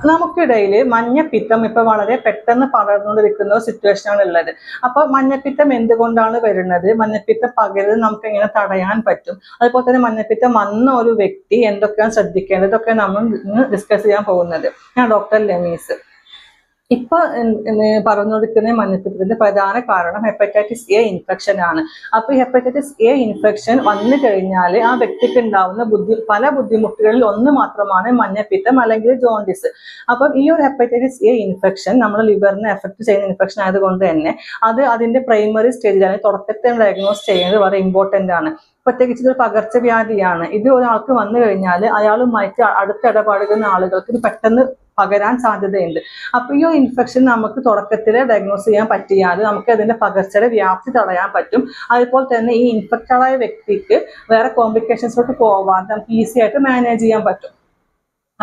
നമുക്കിടയിൽ മഞ്ഞപ്പിത്തം ഇപ്പൊ വളരെ പെട്ടെന്ന് പടർന്നുകൊണ്ടിരിക്കുന്ന സിറ്റുവേഷനാണ് ഉള്ളത്. അപ്പൊ മഞ്ഞപ്പിത്തം എന്തുകൊണ്ടാണ് വരുന്നത്, മഞ്ഞപ്പിത്തം പകരുന്നത് നമുക്ക് എങ്ങനെ തടയാൻ പറ്റും, അതുപോലെ തന്നെ മഞ്ഞപ്പിത്തം വന്ന ഒരു വ്യക്തി എന്തൊക്കെയാണ് ശ്രദ്ധിക്കേണ്ടത്, ഇതൊക്കെ നമ്മൾ ഇന്ന് ഡിസ്കസ് ചെയ്യാൻ പോകുന്നത്. ഞാൻ ഡോക്ടർ ലെമീസ്. ഇപ്പൊ പറഞ്ഞുകൊടുക്കുന്ന മഞ്ഞപ്പിത്തത്തിന്റെ പ്രധാന കാരണം ഹെപ്പറ്റൈറ്റിസ് എ ഇൻഫെക്ഷൻ ആണ്. അപ്പൊ ഈ ഹെപ്പറ്റൈറ്റിസ് എ ഇൻഫെക്ഷൻ വന്നു കഴിഞ്ഞാൽ ആ വ്യക്തിക്ക് ഉണ്ടാവുന്ന പല ബുദ്ധിമുട്ടുകളിൽ ഒന്ന് മാത്രമാണ് മഞ്ഞപ്പിത്തം അല്ലെങ്കിൽ ജോണ്ടിസ്. അപ്പം ഈ ഒരു ഹെപ്പറ്റൈറ്റിസ് എ ഇൻഫെക്ഷൻ നമ്മുടെ ലിവറിനെ എഫക്ട് ചെയ്യുന്ന ഇൻഫെക്ഷൻ ആയതുകൊണ്ട് തന്നെ അതിന്റെ പ്രൈമറി സ്റ്റേജിൽ അല്ലെങ്കിൽ തുടക്കത്തിൽ ഡയഗ്നോസ് ചെയ്യുന്നത് വളരെ ഇമ്പോർട്ടന്റ് ആണ്. പ്രത്യേകിച്ച് ഇതൊരു പകർച്ചവ്യാധിയാണ്. ഇത് ഒരാൾക്ക് വന്നു കഴിഞ്ഞാൽ അയാളുമായിട്ട് അടുത്തിടപഴകുന്ന ആളുകൾക്ക് ഇത് പെട്ടെന്ന് പകരാൻ സാധ്യതയുണ്ട്. അപ്പൊ ഈ ഒരു ഇൻഫെക്ഷൻ നമുക്ക് തുടക്കത്തിൽ ഡയഗ്നോസ് ചെയ്യാൻ പറ്റിയാൽ നമുക്ക് അതിന്റെ പകർച്ചയുടെ വ്യാപ്തി തടയാൻ പറ്റും. അതുപോലെ തന്നെ ഈ ഇൻഫെക്റ്റഡ് ആയ വ്യക്തിക്ക് വേറെ കോംപ്ലിക്കേഷൻസിലോട്ട് പോവാതെ നമുക്ക് ഈസി ആയിട്ട് മാനേജ് ചെയ്യാൻ പറ്റും.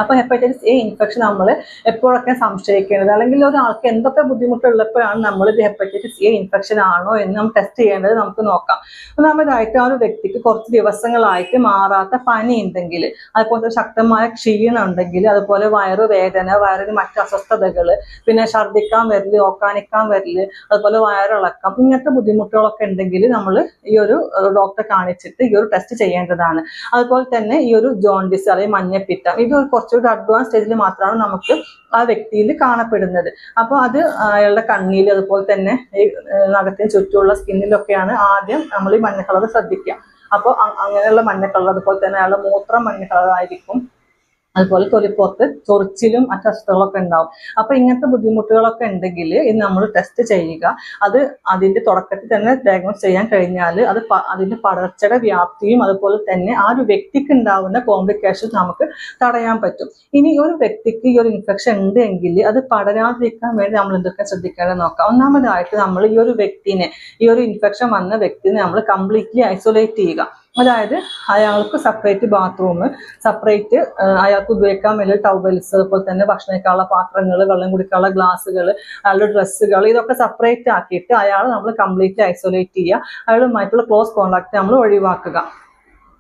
അപ്പൊ ഹെപ്പറ്റൈറ്റിസ് എ ഇൻഫെക്ഷൻ നമ്മൾ എപ്പോഴൊക്കെ സംശയിക്കേണ്ടത്, അല്ലെങ്കിൽ ഒരാൾക്ക് എന്തൊക്കെ ബുദ്ധിമുട്ടുള്ളപ്പോഴാണ് നമ്മൾ ഇത് ഹെപ്പറ്റൈറ്റിസ് എ ഇൻഫെക്ഷൻ ആണോ എന്ന് നമ്മൾ ടെസ്റ്റ് ചെയ്യേണ്ടത് നമുക്ക് നോക്കാം. ഒന്നാമതായിട്ട് ആ ഒരു വ്യക്തിക്ക് കുറച്ച് ദിവസങ്ങളായിട്ട് മാറാത്ത പനി ഉണ്ടെങ്കിൽ, അതുപോലെ ശക്തമായ ക്ഷീണം ഉണ്ടെങ്കിൽ, അതുപോലെ വയറുവേദന, വയറിന് മറ്റ് അസ്വസ്ഥതകൾ, പിന്നെ ഛർദ്ദിക്കാൻ വരല്, ഓക്കാനിക്കാൻ വരല്, അതുപോലെ വയറിളക്കം, ഇങ്ങനത്തെ ബുദ്ധിമുട്ടുകളൊക്കെ ഉണ്ടെങ്കിൽ നമ്മൾ ഈ ഒരു ഡോക്ടറെ കാണിച്ചിട്ട് ഈ ഒരു ടെസ്റ്റ് ചെയ്യേണ്ടതാണ്. അതുപോലെ തന്നെ ഈ ഒരു ജോണ്ടിസ് അല്ലെങ്കിൽ മഞ്ഞപ്പിത്തം, ഇത് കുറച്ചുകൂടി അഡ്വാൻസ് സ്റ്റേജിൽ മാത്രമാണ് നമുക്ക് ആ വ്യക്തിയിൽ കാണപ്പെടുന്നത്. അപ്പോൾ അത് അയാളുടെ കണ്ണിൽ, അതുപോലെ തന്നെ ഈ നഖത്തിന് ചുറ്റുമുള്ള സ്കിന്നിലൊക്കെയാണ് ആദ്യം നമ്മൾ ഈ മഞ്ഞ കളർ ശ്രദ്ധിക്കുക. അപ്പോൾ അങ്ങനെയുള്ള മഞ്ഞ കളർ, അതുപോലെ തന്നെ അയാളുടെ മൂത്രം മഞ്ഞ കളറായിരിക്കും, അതുപോലെ തൊലിപ്പുറത്ത് ചൊറിച്ചിലും മറ്റു അസ്വസ്ഥതകളൊക്കെ ഉണ്ടാവും. അപ്പൊ ഇങ്ങനത്തെ ബുദ്ധിമുട്ടുകളൊക്കെ ഉണ്ടെങ്കിൽ ഇത് നമ്മൾ ടെസ്റ്റ് ചെയ്യുക. അതിന്റെ തുടക്കത്തിൽ തന്നെ ഡയഗ്നോസ് ചെയ്യാൻ കഴിഞ്ഞാൽ അതിന്റെ പടർച്ചയുടെ വ്യാപ്തിയും അതുപോലെ തന്നെ ആ ഒരു വ്യക്തിക്ക് ഉണ്ടാവുന്ന കോംപ്ലിക്കേഷൻസ് നമുക്ക് തടയാൻ പറ്റും. ഇനി ഒരു വ്യക്തിക്ക് ഈ ഒരു ഇൻഫെക്ഷൻ ഉണ്ടെങ്കിൽ അത് പടരാതിരിക്കാൻ വേണ്ടി നമ്മൾ എന്തൊക്കെ ശ്രദ്ധിക്കേണ്ടത് നോക്കാം. ഒന്നാമതായിട്ട് നമ്മൾ ഈ ഒരു ഇൻഫെക്ഷൻ വന്ന വ്യക്തിനെ നമ്മൾ കംപ്ലീറ്റ്ലി ഐസൊലേറ്റ് ചെയ്യുക. അതായത് അയാൾക്ക് സെപ്പറേറ്റ് ബാത്റൂം, സെപ്പറേറ്റ് അയാൾക്ക് ഉപയോഗിക്കാൻ വേണ്ടി ടവൽസ്, അതുപോലെ തന്നെ ഭക്ഷണം കഴിക്കാനുള്ള പാത്രങ്ങൾ, വെള്ളം കുടിക്കാനുള്ള ഗ്ലാസ്സുകൾ, അയാളുടെ ഡ്രസ്സുകൾ, ഇതൊക്കെ സെപ്പറേറ്റ് ആക്കിയിട്ട് അയാൾ നമ്മൾ കംപ്ലീറ്റ്ലി ഐസൊലേറ്റ് ചെയ്യുക. അയാളുമായിട്ടുള്ള ക്ലോസ് കോണ്ടാക്ട് നമ്മൾ ഒഴിവാക്കുക.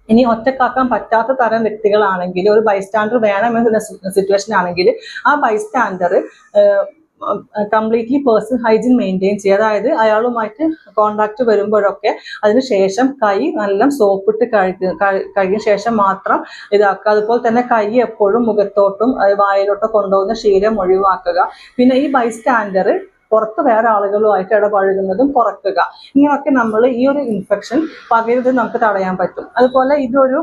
ഇനി ഒറ്റക്കാക്കാൻ പറ്റാത്ത തരം വ്യക്തികളാണെങ്കിൽ, ഒരു ബൈസ്റ്റാൻഡർ വേണമെന്ന സിറ്റുവേഷൻ ആണെങ്കിൽ ആ bystander completely personal hygiene maintain ചെയ്യുക. അതായത് അയാളുമായിട്ട് കോണ്ടാക്ട് വരുമ്പോഴൊക്കെ അതിനുശേഷം കൈ നല്ല സോപ്പിട്ട് കഴുകിയ ശേഷം മാത്രം ഇതാക്കുക. അതുപോലെ തന്നെ കൈ എപ്പോഴും മുഖത്തോട്ടും വായിലോട്ടും കൊണ്ടുപോകുന്ന ശീലം ഒഴിവാക്കുക. പിന്നെ ഈ ബൈസ്റ്റാൻഡർ പുറത്ത് വേറെ ആളുകളുമായിട്ട് ഇടപഴകുന്നതും കുറയ്ക്കുക. ഇങ്ങനെയൊക്കെ നമ്മൾ ഈ ഒരു ഇൻഫെക്ഷൻ പകരുന്നത് നമുക്ക് തടയാൻ പറ്റും. അതുപോലെ ഇതൊരു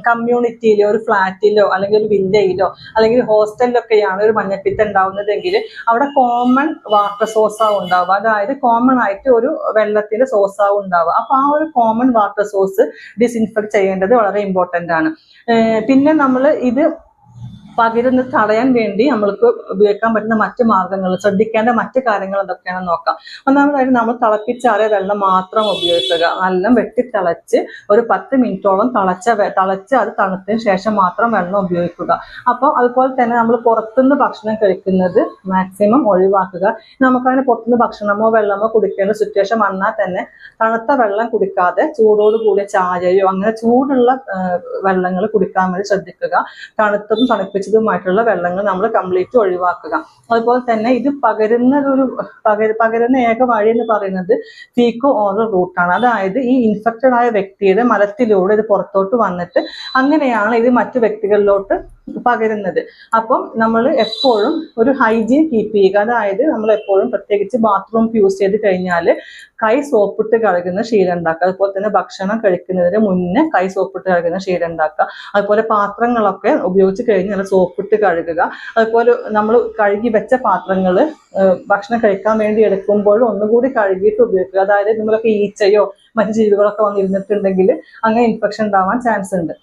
കമ്മ്യൂണിറ്റിയിലോ ഒരു ഫ്ലാറ്റിലോ അല്ലെങ്കിൽ ഒരു വില്ലയിലോ അല്ലെങ്കിൽ ഹോസ്റ്റലിലൊക്കെയാണ് ഒരു മഞ്ഞപ്പിത്തം ഉണ്ടാവുന്നതെങ്കിൽ അവിടെ കോമൺ വാട്ടർ സോഴ്സാവും ഉണ്ടാവുക. അതായത് കോമൺ ആയിട്ട് ഒരു വെള്ളത്തിന്റെ സോഴ്സാവും ഉണ്ടാവുക. അപ്പൊ ആ ഒരു കോമൺ വാട്ടർ സോഴ്സ് ഡിസിൻഫെക്ട് ചെയ്യേണ്ടത് വളരെ ഇമ്പോർട്ടൻ്റ് ആണ്. പിന്നെ നമ്മൾ ഇത് പകരുന്നത് തടയാൻ വേണ്ടി നമ്മൾക്ക് ഉപയോഗിക്കാൻ പറ്റുന്ന മറ്റു മാർഗങ്ങൾ, ശ്രദ്ധിക്കേണ്ട മറ്റു കാര്യങ്ങൾ എന്തൊക്കെയാണെന്ന് നോക്കാം. ഒന്നാമതായിട്ട് നമ്മൾ തിളപ്പിച്ചാറിയ വെള്ളം മാത്രം ഉപയോഗിക്കുക. നല്ല വെട്ടിത്തിളച്ച് ഒരു 10 മിനിറ്റോളം തിളച്ച് അത് തണുത്തതിന് ശേഷം മാത്രം വെള്ളം ഉപയോഗിക്കുക. അപ്പോൾ അതുപോലെ തന്നെ നമ്മൾ പുറത്തുനിന്ന് ഭക്ഷണം കഴിക്കുന്നത് മാക്സിമം ഒഴിവാക്കുക. നമുക്കങ്ങനെ പുറത്തുനിന്ന് ഭക്ഷണമോ വെള്ളമോ കുടിക്കേണ്ട സിറ്റുവേഷൻ വന്നാൽ തന്നെ തണുത്ത വെള്ളം കുടിക്കാതെ ചൂടോട് കൂടിയ ചായയോ അങ്ങനെ ചൂടുള്ള വെള്ളങ്ങൾ കുടിക്കാൻ വേണ്ടി ശ്രദ്ധിക്കുക. തണുത്തതും തണുപ്പിച്ചതുമായിട്ടുള്ള വെള്ളങ്ങൾ നമ്മൾ കംപ്ലീറ്റ് ഒഴിവാക്കുക. അതുപോലെ തന്നെ ഇത് പകരുന്ന ഏക വഴി എന്ന് പറയുന്നത് ഫീക്കോ ഓറൽ റൂട്ടാണ്. അതായത് ഈ ഇൻഫെക്റ്റഡ് ആയ വ്യക്തിയുടെ മലത്തിലൂടെ ഇത് പുറത്തോട്ട് വന്നിട്ട് അങ്ങനെയാണ് ഇത് മറ്റു വ്യക്തികളിലോട്ട് പകരുന്നത്. അപ്പം നമ്മൾ എപ്പോഴും ഒരു ഹൈജീൻ കീപ്പ് ചെയ്യുക. അതായത് നമ്മൾ എപ്പോഴും പ്രത്യേകിച്ച് ബാത്റൂം യൂസ് ചെയ്ത് കഴിഞ്ഞാൽ കൈ സോപ്പിട്ട് കഴുകുന്ന ശീലം ഉണ്ടാക്കുക. അതുപോലെ തന്നെ ഭക്ഷണം കഴിക്കുന്നതിന് മുന്നേ കൈ സോപ്പിട്ട് കഴുകുന്ന ശീലം ഉണ്ടാക്കുക. അതുപോലെ പാത്രങ്ങളൊക്കെ ഉപയോഗിച്ച് കഴിഞ്ഞാൽ സോപ്പിട്ട് കഴുകുക. അതുപോലെ നമ്മൾ കഴുകി വെച്ച പാത്രങ്ങൾ ഭക്ഷണം കഴിക്കാൻ വേണ്ടി എടുക്കുമ്പോൾ ഒന്നുകൂടി കഴുകിയിട്ട് ഉപയോഗിക്കുക. അതായത് നിങ്ങളൊക്കെ ഈച്ചയോ മറ്റു ജീവികളൊക്കെ വന്നിരുന്നിട്ടുണ്ടെങ്കിൽ അങ്ങനെ ഇൻഫെക്ഷൻ ഉണ്ടാവാൻ ചാൻസ് ഉണ്ട്.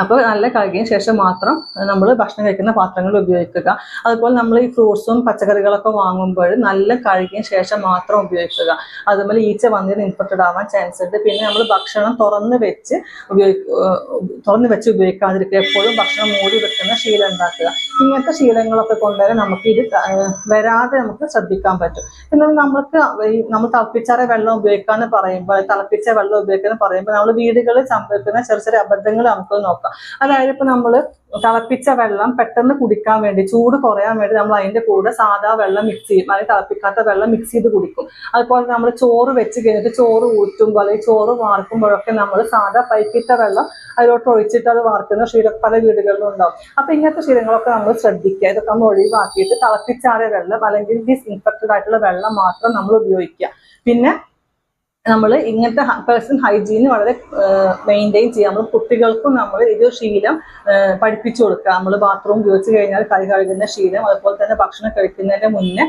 അപ്പോൾ നല്ല കഴുകിയ ശേഷം മാത്രം നമ്മൾ ഭക്ഷണം കഴിക്കുന്ന പാത്രങ്ങൾ ഉപയോഗിക്കുക. അതുപോലെ നമ്മൾ ഈ ഫ്രൂട്ട്സും പച്ചക്കറികളൊക്കെ വാങ്ങുമ്പോൾ നല്ല കഴുകിയ ശേഷം മാത്രം ഉപയോഗിക്കുക. അതുപോലെ ഈച്ച വന്നിരുന്ന് ഇൻഫെക്റ്റഡ് ആവാൻ ചാൻസ് ഉണ്ട്. പിന്നെ നമ്മൾ ഭക്ഷണം തുറന്ന് വെച്ച് ഉപയോഗിക്കാതിരിക്കുക. എപ്പോഴും ഭക്ഷണം മൂടി വെക്കുന്ന ശീലം ഉണ്ടാക്കുക. ഇങ്ങനത്തെ ശീലങ്ങളൊക്കെ കൊണ്ടുവരെ നമുക്ക് ഇത് വരാതെ നമുക്ക് ശ്രദ്ധിക്കാൻ പറ്റും. എന്നാൽ നമ്മൾ തിളപ്പിച്ചാറിയ വെള്ളം ഉപയോഗിക്കാന്ന് പറയുമ്പോൾ നമ്മൾ വീടുകളിൽ സംഭവിക്കുന്ന ചെറിയ ചെറിയ അബദ്ധങ്ങൾ നമുക്ക് നോക്കാം. നോക്കാം. അതായത് ഇപ്പൊ നമ്മൾ തിളപ്പിച്ച വെള്ളം പെട്ടെന്ന് കുടിക്കാൻ വേണ്ടി, ചൂട് കുറയാൻ വേണ്ടി നമ്മൾ അതിന്റെ കൂടെ സാധാ വെള്ളം മിക്സ് ചെയ്യും, അല്ലെങ്കിൽ തിളപ്പിക്കാത്ത വെള്ളം മിക്സ് ചെയ്ത് കുടിക്കും. അതുപോലെ നമ്മൾ ചോറ് വെച്ച് കഴിഞ്ഞിട്ട് ചോറ് ഊറ്റുമ്പോൾ അല്ലെങ്കിൽ ചോറ് വാർക്കുമ്പോഴൊക്കെ നമ്മൾ സാധാ പൈപ്പിട്ട വെള്ളം അതിലോട്ട് ഒഴിച്ചിട്ട് അത് വാർക്കുന്ന ശീലം പല വീടുകളിലും ഉണ്ടാവും. അപ്പൊ ഇങ്ങനത്തെ ശീലങ്ങളൊക്കെ നമ്മൾ ശ്രദ്ധിക്കുക. ഇതൊക്കെ നമ്മൾ ഒഴിവാക്കിയിട്ട് തിളപ്പിച്ചാറിയ വെള്ളം അല്ലെങ്കിൽ ഡിസ്ഇൻഫെക്റ്റഡ് ആയിട്ടുള്ള വെള്ളം മാത്രം നമ്മൾ ഉപയോഗിക്കുക. പിന്നെ നമ്മൾ ഇങ്ങനത്തെ പേഴ്സണൽ ഹൈജീൻ വളരെ മെയിൻറ്റെയിൻ ചെയ്യുക. നമ്മൾ കുട്ടികൾക്കും നമ്മൾ ഇത് ശീലം പഠിപ്പിച്ചു കൊടുക്കുക. നമ്മൾ ബാത്റൂം ഉപയോഗിച്ച് കഴിഞ്ഞാൽ കൈ കഴുകുന്ന ശീലം, അതുപോലെ തന്നെ ഭക്ഷണം കഴിക്കുന്നതിന് മുന്നേ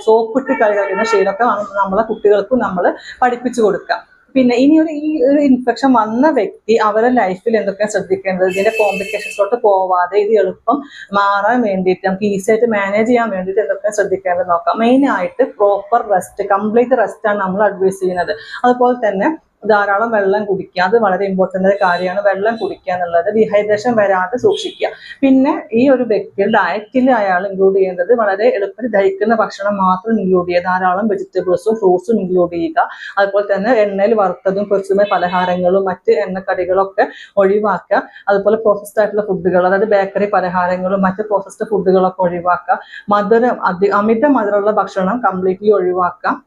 സോപ്പിട്ട് കൈ കഴുകുന്ന ശീലമൊക്കെ നമ്മളെ കുട്ടികൾക്കും നമ്മൾ പഠിപ്പിച്ചു കൊടുക്കുക. പിന്നെ ഈ ഒരു ഇൻഫെക്ഷൻ വന്ന വ്യക്തി അവരുടെ ലൈഫിൽ എന്തൊക്കെയാണ് ശ്രദ്ധിക്കേണ്ടത്, ഇതിന്റെ കോംപ്ലിക്കേഷൻസിലോട്ട് പോവാതെ ഇത് എളുപ്പം മാറാൻ വേണ്ടിയിട്ട് നമുക്ക് ഈസി ആയിട്ട് മാനേജ് ചെയ്യാൻ വേണ്ടിയിട്ട് എന്തൊക്കെയാണ് ശ്രദ്ധിക്കേണ്ടത് നോക്കാം. മെയിൻ ആയിട്ട് പ്രോപ്പർ റെസ്റ്റ്, കംപ്ലീറ്റ് റെസ്റ്റ് ആണ് നമ്മൾ അഡ്വൈസ് ചെയ്യുന്നത്. അതുപോലെ തന്നെ ധാരാളം വെള്ളം കുടിക്കുക, അത് വളരെ ഇമ്പോർട്ടൻ്റ് ആയ കാര്യമാണ്. വെള്ളം കുടിക്കുക എന്നുള്ളത്, ഡീഹൈഡ്രേഷൻ വരാതെ സൂക്ഷിക്കുക. പിന്നെ ഈ ഒരു വ്യക്തി ഡയറ്റിൽ അയാൾ ഇൻക്ലൂഡ് ചെയ്യേണ്ടത് വളരെ എളുപ്പത്തിൽ ദഹിക്കുന്ന ഭക്ഷണം മാത്രം ഇൻക്ലൂഡ് ചെയ്യുക, ധാരാളം വെജിറ്റബിൾസും ഫ്രൂട്ട്സും ഇൻക്ലൂഡ് ചെയ്യുക. അതുപോലെ തന്നെ എണ്ണയിൽ വറുത്തതും പൊരിച്ചതുമായ പലഹാരങ്ങളും മറ്റ് എണ്ണക്കടികളൊക്കെ ഒഴിവാക്കുക. അതുപോലെ പ്രോസസ്ഡ് ആയിട്ടുള്ള ഫുഡുകൾ, അതായത് ബേക്കറി പലഹാരങ്ങളും മറ്റ് പ്രോസസ്ഡ് ഫുഡുകളൊക്കെ ഒഴിവാക്കുക. അമിത മധുരമുള്ള ഭക്ഷണം കംപ്ലീറ്റ്ലി ഒഴിവാക്കുക.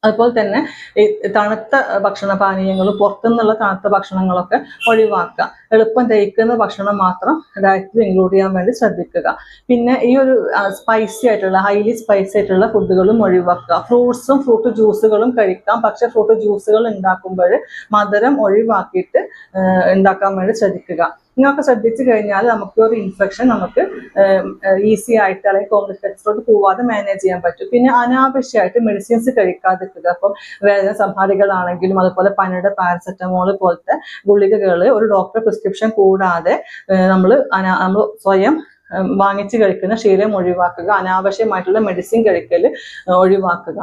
അതുപോലെ തന്നെ ഈ തണുത്ത ഭക്ഷണപാനീയങ്ങളും പുറത്തുനിന്നുള്ള തണുത്ത ഭക്ഷണങ്ങളൊക്കെ ഒഴിവാക്കുക. എളുപ്പം ദഹിക്കുന്ന ഭക്ഷണം മാത്രം ഡയറ്റിൽ ഇൻക്ലൂഡ് ചെയ്യാൻ വേണ്ടി ശ്രദ്ധിക്കുക. പിന്നെ ഈ ഒരു സ്പൈസി ആയിട്ടുള്ള ഹൈലി സ്പൈസി ആയിട്ടുള്ള ഫുഡുകളും ഒഴിവാക്കുക. ഫ്രൂട്ട്സും ഫ്രൂട്ട് ജ്യൂസുകളും കഴിക്കാം, പക്ഷെ ഫ്രൂട്ട് ജ്യൂസുകൾ ഉണ്ടാക്കുമ്പോൾ മധുരം ഒഴിവാക്കിയിട്ട് ഉണ്ടാക്കാൻ വേണ്ടി ശ്രദ്ധിക്കുക. ഇങ്ങനെയൊക്കെ ശ്രദ്ധിച്ചു കഴിഞ്ഞാൽ നമുക്ക് ഒരു ഇൻഫെക്ഷൻ നമുക്ക് ഈസി ആയിട്ട് അല്ലെങ്കിൽ കോംപ്ലിക്കേഷൻസിലോട്ട് പോവാതെ മാനേജ് ചെയ്യാൻ പറ്റും. പിന്നെ അനാവശ്യമായിട്ട് മെഡിസിൻസ് കഴിക്കാതിരിക്കുക. അപ്പം വേദന സംഹാരികളാണെങ്കിലും അതുപോലെ പനിയുടെ പാരസെറ്റമോൾ പോലത്തെ ഗുളികകൾ ഒരു ഡോക്ടർ പ്രിസ്ക്രിപ്ഷൻ കൂടാതെ നമ്മൾ സ്വയം വാങ്ങിച്ച് കഴിക്കുന്ന ശീലം ഒഴിവാക്കുക. അനാവശ്യമായിട്ടുള്ള മെഡിസിൻ കഴിക്കൽ ഒഴിവാക്കുക.